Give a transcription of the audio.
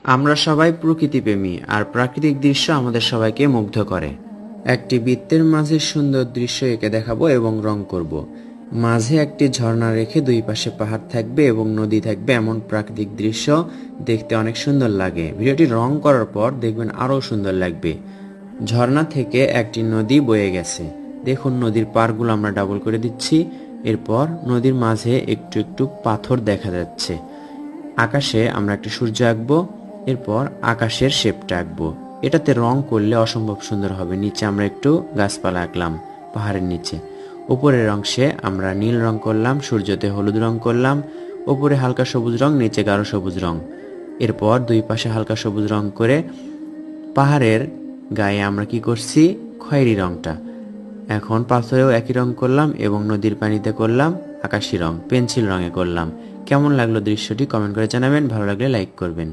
আমরা সবাই প্রকৃতিপ্রেমী, আর প্রাকৃতিক দৃশ্য আমাদের সবাইকে মুগ্ধ করে। একটি বৃত্তের মাঝে সুন্দর দৃশ্য এঁকে দেখাবো এবং রং করব। মাঝে একটি ঝর্ণা রেখে দুই পাশে পাহাড় থাকবে এবং নদী থাকবে, এমন প্রাকৃতিক দৃশ্য দেখতে অনেক সুন্দর লাগে। ভিডিওটি রং করার পর দেখবেন আরও সুন্দর লাগবে। ঝর্ণা থেকে একটি নদী বয়ে গেছে, দেখুন নদীর পাড়গুলো আমরা ডাবল করে দিচ্ছি। এরপর নদীর মাঝে একটু একটু পাথর দেখা যাচ্ছে। আকাশে আমরা একটা সূর্য আঁকবো, এরপর আকাশের শেপটা আঁকবো। এটাতে রং করলে অসম্ভব সুন্দর হবে। নিচে আমরা একটু গাছপালা আঁকলাম পাহাড়ের নিচে। উপরের অংশে আমরা নীল রং করলাম, সূর্যতে হলুদ রং করলাম, উপরে হালকা সবুজ রং, নিচে গাঢ় সবুজ রং। এরপর দুই পাশে হালকা সবুজ রং করে পাহাড়ের গায়ে আমরা কি করছি, খয়েরি রংটা। এখন পাথরেও একই রং করলাম এবং নদীর পানিতে করলাম আকাশি রং, পেন্সিল রঙে করলাম। কেমন লাগলো দৃশ্যটি কমেন্ট করে জানাবেন, ভালো লাগলে লাইক করবেন।